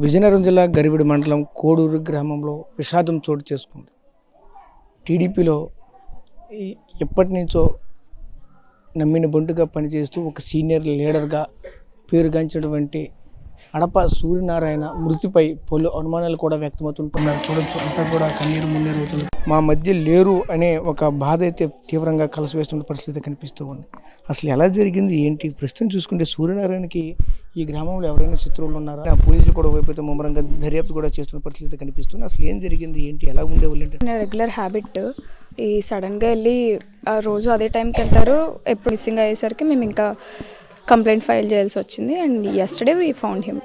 విజయనగరం జిల్లా గరివిడి మండలం కోడూరు గ్రామంలో విషాదం చోటు చేసుకుంది. టీడీపీలో ఎప్పటి నుంచో నమ్మిన బంటుగా పనిచేస్తూ ఒక సీనియర్ లీడర్గా పేరుగాంచినటువంటి అడప సూర్యనారాయణ మృతిపై పలు అనుమానాలు కూడా వ్యక్తమవుతుంటున్నారు. చూడొచ్చు, అంతా కూడా కన్నీరు మున్నీరు అవుతుంది. మా మధ్య లేరు అనే ఒక బాధ అయితే తీవ్రంగా కలసివేస్తున్న పరిస్థితి కనిపిస్తూ ఉంది. అసలు ఎలా జరిగింది ఏంటి? ప్రస్తుతం చూసుకుంటే సూర్యనారాయణకి ఈ గ్రామంలో ఎవరైనా శత్రువులు ఉన్నారా? ఆ పోలీసులు కూడా వైపు ముమ్మరంగా దర్యాప్తు కూడా చేస్తున్న పరిస్థితి కనిపిస్తుంది. అసలు ఏం జరిగింది ఏంటి, ఎలా ఉండేవాళ్ళు అంటే రెగ్యులర్ హ్యాబిట్ ఈ సడన్గా వెళ్ళి ఆ రోజు అదే టైంకి వెళ్తారు. ఎప్పుడు మిస్సింగ్ అయ్యేసరికి మేము ఇంకా కంప్లైంట్ ఫైల్ చేయాల్సి వచ్చింది. And yesterday we found him.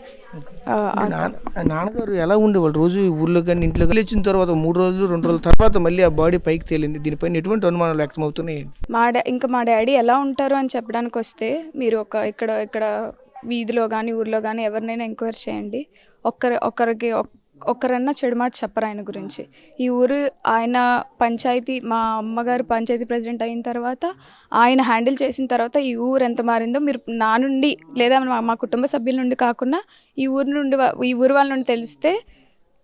నాన్నగారు ఎలా ఉండేవాళ్ళు? రోజు ఊర్లో కానీ ఇంట్లో కానీ వచ్చిన తర్వాత 3 రోజులు 2 రోజుల తర్వాత మళ్ళీ ఆ బాడీ పైకి తేలింది. దీనిపైన ఎటువంటి అనుమానాలు వ్యక్తమవుతున్నాయి? మా డాడీ ఎలా ఉంటారు అని చెప్పడానికి వస్తే మీరు ఇక్కడ వీధిలో కానీ ఊర్లో కానీ ఎవరినైనా ఎంక్వైరీ చేయండి. ఒక్కరన్నా చెడు మాట చెప్పరు ఆయన గురించి. ఈ ఊరు ఆయన పంచాయతీ, మా అమ్మగారు పంచాయతీ ప్రెసిడెంట్ అయిన తర్వాత ఆయన హ్యాండిల్ చేసిన తర్వాత ఈ ఊరు ఎంత మారిందో మీరు నా నుండి లేదా మా కుటుంబ సభ్యుల నుండి కాకుండా ఈ ఊరు వాళ్ళ నుండి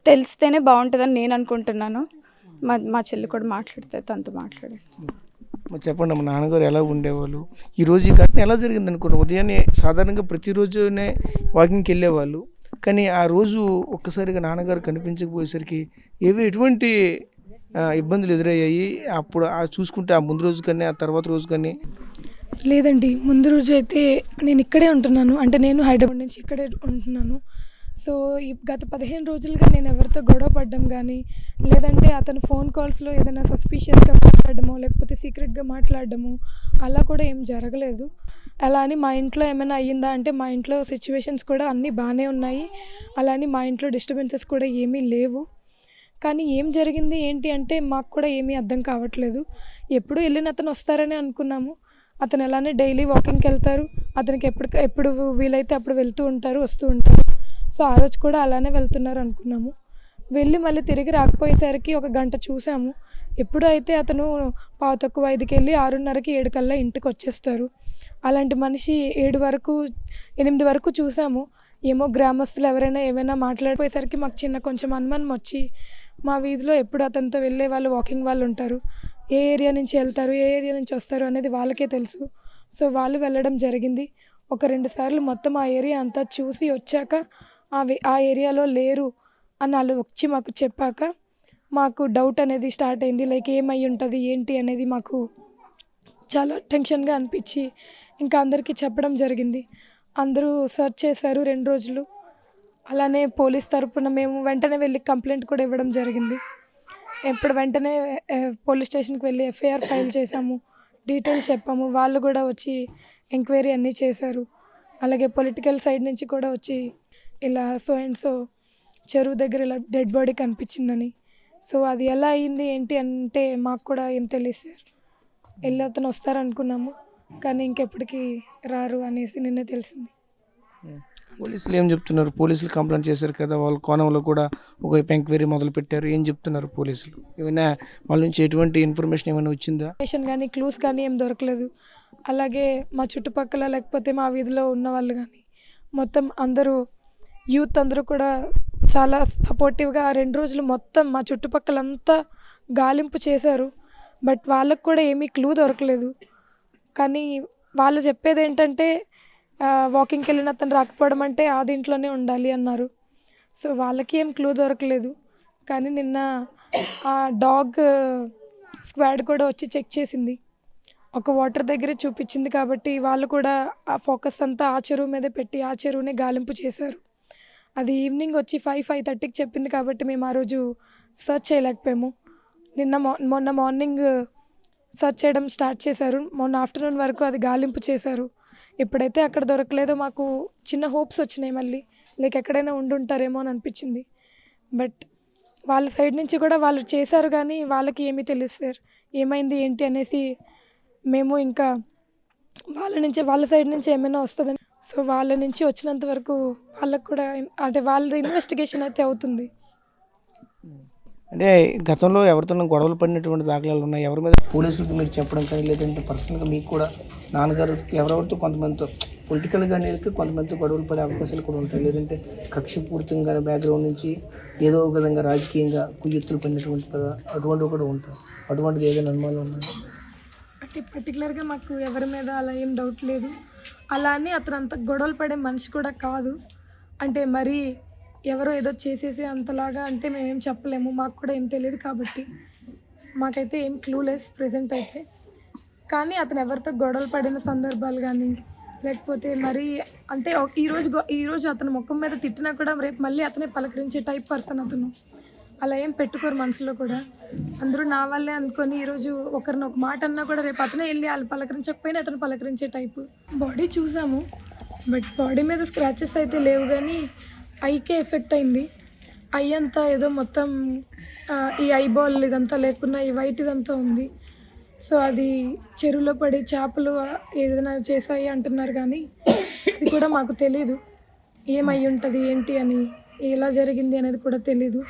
తెలిస్తేనే బాగుంటుందని నేను అనుకుంటున్నాను. మా చెల్లి కూడా మాట్లాడితే తనతో మాట్లాడారు. చెప్పండి అమ్మ, నాన్నగారు ఎలా ఉండేవాళ్ళు? ఈరోజు ఈ ఘటన ఎలా జరిగింది అనుకోండి? ఉదయాన్నే సాధారణంగా ప్రతిరోజునే వాకింగ్కి వెళ్ళేవాళ్ళు, కానీ ఆ రోజు ఒక్కసారిగా నాన్నగారు కనిపించకపోయేసరికి ఎటువంటి ఇబ్బందులు ఎదురయ్యాయి? అప్పుడు చూసుకుంటే ఆ ముందు రోజు కానీ ఆ తర్వాత రోజు కానీ? లేదండి, ముందు రోజు అయితే నేను ఇక్కడే ఉంటున్నాను. అంటే నేను హైదరాబాద్ నుంచి ఇక్కడే ఉంటున్నాను. సో ఈ గత 15 రోజులుగా నేను ఎవరితో గొడవ పడ్డం కానీ, లేదంటే అతను ఫోన్ కాల్స్లో ఏదైనా సస్పీషియస్గా మాట్లాడడమో లేకపోతే సీక్రెట్గా మాట్లాడడము అలా కూడా ఏం జరగలేదు. అలా అని మా ఇంట్లో ఏమైనా అయ్యిందా అంటే మా ఇంట్లో సిచ్యువేషన్స్ కూడా అన్నీ బాగానే ఉన్నాయి. అలా అని మా ఇంట్లో డిస్టర్బెన్సెస్ కూడా ఏమీ లేవు. కానీ ఏం జరిగింది ఏంటి అంటే మాకు కూడా ఏమీ అర్థం కావట్లేదు. ఎప్పుడు వెళ్ళిన అతను వస్తారని అనుకున్నాము. అతను అలానే డైలీ వాకింగ్కి వెళ్తారు. అతనికి ఎప్పుడు వీలైతే అప్పుడు వెళ్తూ ఉంటారు, వస్తూ ఉంటారు. సో ఆ రోజు కూడా అలానే వెళ్తున్నారు అనుకున్నాము. వెళ్ళి మళ్ళీ తిరిగి రాకపోయేసరికి ఒక గంట చూసాము. ఎప్పుడు అయితే అతను 5:45కి వెళ్ళి 6:30కి 7 కల్లా ఇంటికి వచ్చేస్తారు. అలాంటి మనిషి 8 వరకు చూసాము. ఏమో గ్రామస్తులు ఎవరైనా ఏమైనా మాట్లాడిపోయేసరికి మాకు కొంచెం అనుమానం వచ్చి మా వీధిలో ఎప్పుడు అతనితో వెళ్ళే వాళ్ళు వాకింగ్ వాళ్ళు ఉంటారు. ఏ ఏరియా నుంచి వెళ్తారు, ఏ ఏరియా నుంచి వస్తారు అనేది వాళ్ళకే తెలుసు. సో వాళ్ళు వెళ్ళడం జరిగింది. ఒక 2 సార్లు మొత్తం ఆ ఏరియా అంతా చూసి వచ్చాక ఆ ఏరియాలో లేరు అని వాళ్ళు వచ్చి మాకు చెప్పాక మాకు డౌట్ అనేది స్టార్ట్ అయింది. లైక్ ఏమై ఉంటుంది ఏంటి అనేది మాకు చాలా టెన్షన్గా అనిపించి ఇంకా అందరికీ చెప్పడం జరిగింది. అందరూ సెర్చ్ చేశారు 2 రోజులు. అలానే పోలీస్ తరపున మేము వెంటనే వెళ్ళి కంప్లైంట్ కూడా ఇవ్వడం జరిగింది. వెంటనే పోలీస్ స్టేషన్కి వెళ్ళి ఎఫ్ఐఆర్ ఫైల్ చేశాము, డీటెయిల్స్ చెప్పాము. వాళ్ళు కూడా వచ్చి ఎంక్వైరీ అన్నీ చేశారు. అలాగే పొలిటికల్ సైడ్ నుంచి కూడా వచ్చి ఇలా సో అండ్ సో చెరువు దగ్గర ఇలా డెడ్ బాడీ కనిపించిందని. సో అది ఎలా అయింది ఏంటి అంటే మాకు కూడా ఏం తెలియదు సార్. వెళ్ళి అతను వస్తారనుకున్నాము, కానీ ఇంకెప్పటికీ రారు అనేసి నిన్నే తెలిసింది. పోలీసులు ఏం చెప్తున్నారు? పోలీసులు కంప్లైంట్ చేశారు కదా, వాళ్ళ కోణంలో కూడా ఒక ఎంక్వైరీ మొదలు పెట్టారు. ఏం చెప్తున్నారు పోలీసులు? ఏమైనా వాళ్ళ నుంచి ఎటువంటి ఇన్ఫర్మేషన్ ఏమైనా వచ్చిందా? ఇన్ఫర్మేషన్ కానీ క్లూస్ కానీ ఏం దొరకలేదు. అలాగే మా చుట్టుపక్కల లేకపోతే మా వీధిలో ఉన్న వాళ్ళు కానీ మొత్తం అందరూ యూత్ అందరూ కూడా చాలా సపోర్టివ్గా ఆ 2 రోజులు మొత్తం మా చుట్టుపక్కలంతా గాలింపు చేశారు. బట్ వాళ్ళకు కూడా ఏమీ క్లూ దొరకలేదు. కానీ వాళ్ళు చెప్పేది ఏంటంటే వాకింగ్కి వెళ్ళిన అతను రాకపోవడం అంటే ఆ దీంట్లోనే ఉండాలి అన్నారు. సో వాళ్ళకి ఏం క్లూ దొరకలేదు. కానీ నిన్న ఆ డాగ్ స్క్వాడ్ కూడా వచ్చి చెక్ చేసింది. ఒక వాటర్ దగ్గరే చూపించింది కాబట్టి వాళ్ళు కూడా ఆ ఫోకస్ అంతా ఆ చెరువు మీదే పెట్టి ఆ చెరువునే గాలింపు చేశారు. అది ఈవినింగ్ వచ్చి 5:30కి చెప్పింది కాబట్టి మేము ఆ రోజు సర్చ్ చేయలేకపోయాము. మొన్న మార్నింగ్ సర్చ్ చేయడం స్టార్ట్ చేశారు. మొన్న ఆఫ్టర్నూన్ వరకు అది గాలింపు చేశారు. ఎప్పుడైతే అక్కడ దొరకలేదో మాకు చిన్న హోప్స్ వచ్చినాయి. మళ్ళీ లైక్ ఎక్కడైనా ఉండుంటారేమో అని అనిపించింది. బట్ వాళ్ళ సైడ్ నుంచి కూడా వాళ్ళు చేశారు, కానీ వాళ్ళకి ఏమీ తెలియదు సార్ ఏమైంది ఏంటి అనేసి. మేము ఇంకా వాళ్ళ సైడ్ నుంచి ఏమైనా వస్తుందని, సో వాళ్ళ నుంచి వచ్చినంత వరకు వాళ్ళకు కూడా అంటే వాళ్ళ ఇన్వెస్టిగేషన్ అయితే అవుతుంది. అంటే గతంలో ఎవరితోనో గొడవలు పడినటువంటి దాఖలాలు ఉన్నాయి? ఎవరి మీద పోలీసులకు మీరు చెప్పడం కానీ, లేదంటే పర్సనల్గా మీకు కూడా నాన్నగారు ఎవరెవరితో కొంతమందితో పొలిటికల్గా అనేది కొంతమందితో గొడవలు పడే అవకాశాలు కూడా ఉంటాయి, లేదంటే కక్షపూరితంగా బ్యాక్గ్రౌండ్ నుంచి ఏదో ఒక విధంగా రాజకీయంగా కుయ్యెత్తులు పడినటువంటి అటువంటివి కూడా ఉంటాయి. అటువంటిది ఏదైనా అనుమానం ఉన్నాయి? అంటే పర్టికులర్గా మాకు ఎవరి మీద అలా ఏం డౌట్ లేదు. అలా అని అతను అంత గొడవలు పడే మనిషి కూడా కాదు. అంటే మరీ ఎవరో ఏదో చేసేసి అంతలాగా అంటే మేమేం చెప్పలేము, మాకు కూడా ఏం తెలియదు కాబట్టి మాకైతే ఏం క్లూలెస్ ప్రెజెంట్ అయితే. కానీ అతను ఎవరితో గొడవలు పడిన సందర్భాలు కానీ, లేకపోతే మరీ అంటే ఈరోజు అతను ముఖం మీద తిట్టినా కూడా రేపు మళ్ళీ అతనే పలకరించే టైప్ పర్సన్ అతను. అలా ఏం పెట్టుకోరు మనసులో కూడా. అందరూ నా వాళ్ళే అనుకొని ఈరోజు ఒకరిని ఒక మాట అన్నా కూడా రేపు అతనే వెళ్ళి వాళ్ళు పలకరించకపోయినా అతను పలకరించే టైపు. బాడీ చూసాము, బట్ బాడీ మీద స్క్రాచెస్ అయితే లేవు, కానీ ఐకే ఎఫెక్ట్ అయింది. ఐ అంతా ఏదో మొత్తం ఈ ఐబాల్ ఇదంతా లేకున్నా ఈ వైట్ ఇదంతా ఉంది. సో అది చెరువులో పడి చేపలు ఏదైనా చేసాయి అంటున్నారు, కానీ అది కూడా మాకు తెలీదు ఏమై ఉంటుంది ఏంటి అని, ఎలా జరిగింది అనేది కూడా తెలీదు.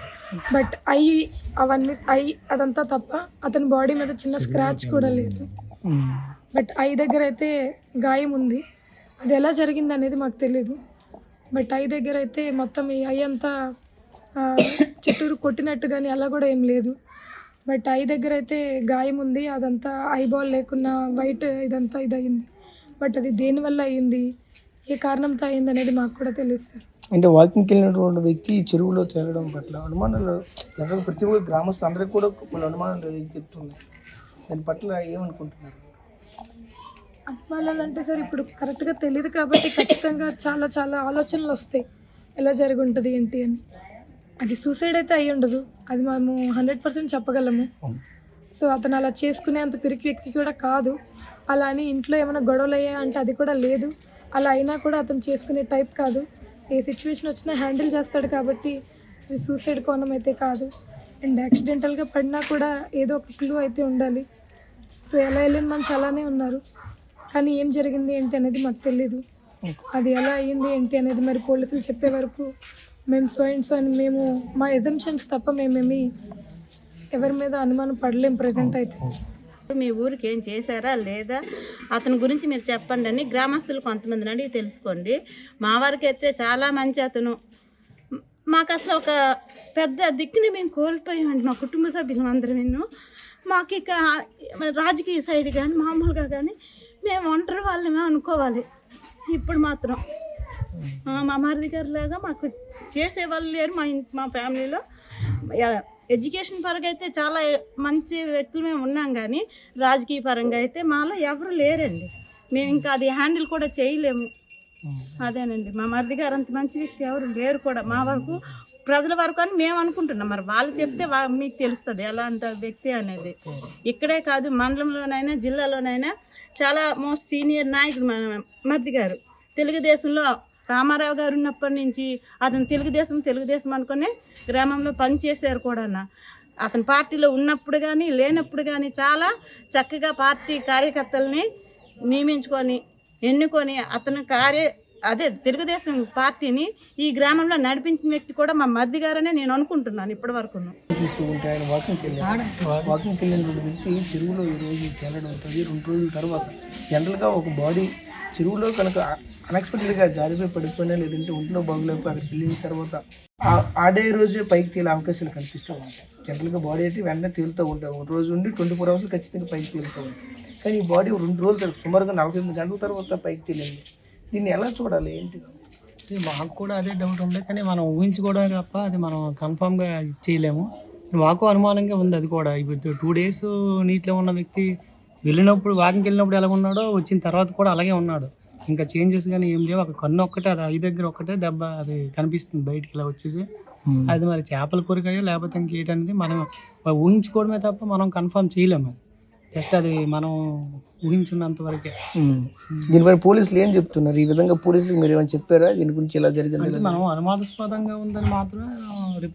బట్ అదంతా తప్ప అతని బాడీ మీద చిన్న స్క్రాచ్ కూడా లేదు. బట్ ఐ దగ్గర అయితే గాయం ఉంది, అది ఎలా జరిగింది అనేది మాకు తెలీదు. బట్ ఐ దగ్గర అయితే మొత్తం ఈ ఐ అంతా చుట్టూరు కొట్టినట్టు కానీ అలా కూడా ఏం లేదు. బట్ ఐ దగ్గర అయితే గాయం ఉంది, అదంతా ఐబాల్ లేకున్నా వైట్ ఇదంతా ఇదయింది. బట్ అది దేనివల్ల అయ్యింది, ఏ కారణంతో అయింది అనేది మాకు కూడా తెలియదు సార్. అంటే వాకింగ్కి వెళ్ళినటువంటి వ్యక్తి చెరువులో తేలడం పట్ల అనుమానాలు ప్రతి ఒక్క గ్రామస్తులు అందరికీ కూడా కొన్ని అనుమానాలు ఎత్తున్నాయి. దాని పట్ల ఏమనుకుంటున్నారు? అనుమానాలు అంటే సార్ ఇప్పుడు కరెక్ట్గా తెలియదు కాబట్టి ఖచ్చితంగా చాలా చాలా ఆలోచనలు వస్తాయి ఎలా జరిగి ఉంటుంది ఏంటి అని. అది సూసైడ్ అయితే అయ్యి ఉండదు, అది మేము 100% చెప్పగలము. సో అతను అలా చేసుకునే అంత పిరికి వ్యక్తి కూడా కాదు. అలా అని ఇంట్లో ఏమైనా గొడవలు అయ్యా అంటే అది కూడా లేదు. అలా అయినా కూడా అతను చేసుకునే టైప్ కాదు. ఏ సిచ్యువేషన్ వచ్చినా హ్యాండిల్ చేస్తాడు కాబట్టి అది సూసైడ్ కోణం అయితే కాదు. అండ్ యాక్సిడెంటల్గా పడినా కూడా ఏదో ఒక క్లూ అయితే ఉండాలి. సో ఎలా వెళ్ళిన మనిషి అలానే ఉన్నారు, కానీ ఏం జరిగింది ఏంటి అనేది మాకు తెలీదు. అది ఎలా అయ్యింది ఏంటి అనేది మరి పోలీసులు చెప్పే వరకు మేము సో అని మేము మా ఎజంప్షన్స్ తప్ప మేమేమి ఎవరి మీద అనుమానం పడలేం ప్రజెంట్ అయితే. మీ ఊరికి ఏం చేశారా లేదా అతని గురించి మీరు చెప్పండి అని గ్రామస్తులు కొంతమందిని అడిగి తెలుసుకోండి. మా వారికి అయితే చాలా మంచి అతను. మాకు అసలు ఒక పెద్ద దిక్కుని మేము కోల్పోయామండి, మా కుటుంబ సభ్యులు అందరం. మాకు ఇక రాజకీయ సైడ్ కానీ మామూలుగా కానీ మేము ఒంటరి వాళ్ళమే అనుకోవాలి. ఇప్పుడు మాత్రం మా మరిది గారి లాగా మాకు చేసేవాళ్ళు లేరు మా ఫ్యామిలీలో. ఎడ్యుకేషన్ పరంగా అయితే చాలా మంచి వ్యక్తులు మేము ఉన్నాం, కానీ రాజకీయ పరంగా అయితే మాలో ఎవరు లేరండి. మేము ఇంకా అది హ్యాండిల్ కూడా చేయలేము. అదేనండి, మా మరిది గారు అంత మంచి వ్యక్తి ఎవరు లేరు కూడా మా వరకు, ప్రజల వరకు అని మేము అనుకుంటున్నాం. మరి వాళ్ళు చెప్తే మీకు తెలుస్తుంది ఎలా అంటారు వ్యక్తి అనేది. ఇక్కడే కాదు, మండలంలోనైనా జిల్లాలోనైనా చాలా మోస్ట్ సీనియర్ నాయకుడు మా మరిది గారు. తెలుగుదేశంలో రామారావు గారు ఉన్నప్పటి నుంచి అతను తెలుగుదేశం అనుకునే గ్రామంలో పనిచేశారు కూడా. అతని పార్టీలో ఉన్నప్పుడు కానీ లేనప్పుడు కానీ చాలా చక్కగా పార్టీ కార్యకర్తల్ని నియమించుకొని ఎన్నుకొని అతను తెలుగుదేశం పార్టీని ఈ గ్రామంలో నడిపించిన వ్యక్తి కూడా మా మరిది గారనే నేను అనుకుంటున్నాను ఇప్పటి వరకు. చూస్తూ ఉంటే ఆయన వాకింగ్కి వెళ్ళిన వ్యక్తి చెరువులో ఈరోజు తేలడం ఉంటుంది. 2 రోజుల తర్వాత జనరల్గా ఒక బాడీ చెరువులో కనుక అన్ఎక్స్పెక్టెడ్గా జారిపోయి పడిపోయినా, లేదంటే ఒంట్లో బాగులేకపోయి అక్కడికి వెళ్ళిన తర్వాత ఆ డే రోజే పైకి తేలే అవకాశాలు కనిపిస్తూ ఉంటాయి. జనరల్గా బాడీ అయితే వెంటనే తేలుతూ ఉంటాయి. 1 రోజు ఉండి 24 అవర్స్ ఖచ్చితంగా పైకి తేలుతూ ఉంటాయి. కానీ ఈ బాడీ 2 రోజులు సుమారుగా 48 గంటల తర్వాత పైకి తేలింది. దీన్ని ఎలా చూడాలి ఏంటి? మాకు కూడా అదే డౌట్ ఉంది, కానీ మనం ఊహించుకోవడమే తప్ప అది మనం కన్ఫామ్గా చేయలేము. మాకు అనుమానంగా ఉంది అది కూడా. ఇప్పుడు 2 days నీటిలో ఉన్న వ్యక్తి వెళ్ళినప్పుడు వాకింగ్కి వెళ్ళినప్పుడు ఎలా ఉన్నాడో వచ్చిన తర్వాత కూడా అలాగే ఉన్నాడు. ఇంకా చేంజెస్ కానీ ఏం లేవు. ఒక కన్ను ఒక్కటే, అది ఐ దగ్గర ఒక్కటే దెబ్బ అది కనిపిస్తుంది బయటికి ఇలా వచ్చేసి. అది మరి చేపల కొరికాయో లేకపోతే ఇంకేటనేది మనం ఊహించుకోవడమే తప్ప మనం కన్ఫర్మ్ చేయలేము. జస్ట్ అది మనం ఊహించినంత వరకే. దీనిపై పోలీసులు ఏం చెప్తున్నారు? ఈ విధంగా పోలీసులకు మీరు ఏమైనా చెప్పారా దీని గురించి ఎలా జరిగింది? మనం అనుమానాస్పదంగా ఉందని మాత్రమే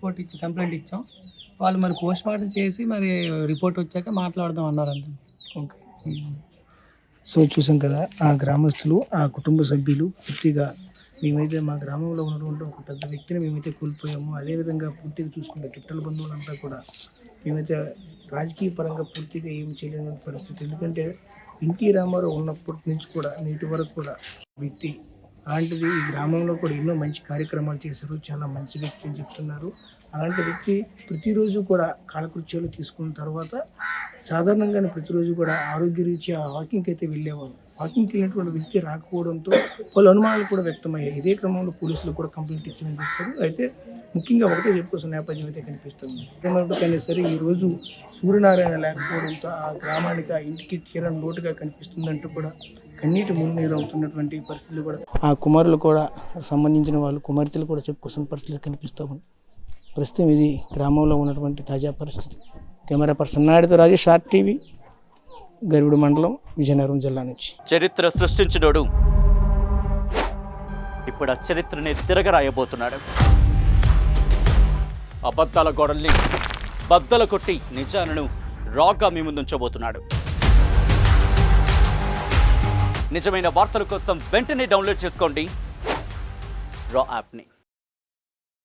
కంప్లైంట్ ఇచ్చాం. వాళ్ళు మరి పోస్ట్ మార్టం చేసి మరి రిపోర్ట్ వచ్చాక మాట్లాడదాం అన్నారు అంతే. ఓకే. సో చూసాం కదా, ఆ గ్రామస్తులు ఆ కుటుంబ సభ్యులు పూర్తిగా మేమైతే మా గ్రామంలో ఉన్నటువంటి ఒక పెద్ద వ్యక్తిని మేమైతే కోల్పోయాము. అదేవిధంగా పూర్తిగా చూసుకుంటే చుట్టాల బంధువులంతా కూడా మేమైతే రాజకీయ పరంగా పూర్తిగా ఏం చేయలేని పరిస్థితి. ఎందుకంటే ఎన్టీ రామారావు ఉన్నప్పటి నుంచి కూడా నేటి వరకు కూడా వ్యక్తి అలాంటిది ఈ గ్రామంలో కూడా ఎన్నో మంచి కార్యక్రమాలు చేశారు. చాలా మంచి వ్యక్తి అని చెప్తున్నారు. అలాంటి వ్యక్తి ప్రతిరోజు కూడా కాలకృత్యాలు తీసుకున్న తర్వాత సాధారణంగానే ప్రతిరోజు కూడా ఆరోగ్యరీత్యా వాకింగ్కి అయితే వెళ్ళేవారు. వాకింగ్కి వెళ్ళినటువంటి వ్యక్తి రాకపోవడంతో పలు అనుమానాలు కూడా వ్యక్తమయ్యాయి. ఇదే క్రమంలో పోలీసులు కూడా కంప్లైంట్ ఇచ్చారని చెప్పారు. అయితే ముఖ్యంగా ఒకటే చెప్పుకోవాల్సిన నేపథ్యం అయితే కనిపిస్తుంది. ఏమైనా సరే ఈరోజు సూర్యనారాయణ లేకపోవడంతో ఆ గ్రామానికి ఆ ఇంటికి తీరని లోటుగా కనిపిస్తుందంటూ కూడా కన్నీటి మున్నీరు అవుతున్నటువంటి పరిస్థితులు కూడా ఆ కుమారులు కూడా సంబంధించిన వాళ్ళు కుమార్తెలు కూడా చెప్పుకోవాల్సిన పరిస్థితులు కనిపిస్తూ ఉంది. ప్రస్తుతం ఇది గ్రామంలో ఉన్నటువంటి తాజా పరిస్థితి. కెమెరా పర్సన్ నాయుడుతో రాజేష్, RTV, గరుడు మండలం, విజయనగరం జిల్లా నుంచి. చరిత్ర సృష్టించినోడు ఇప్పుడు ఆ చరిత్రని తిరగరాయబోతున్నాడు. అబద్ధాల గోడల్ని బద్దలు కొట్టి నిజాలను రాగా మీ ముందుంచబోతున్నాడు. నిజమైన వార్తల కోసం వెంటనే డౌన్లోడ్ చేసుకోండి రా యాప్ని.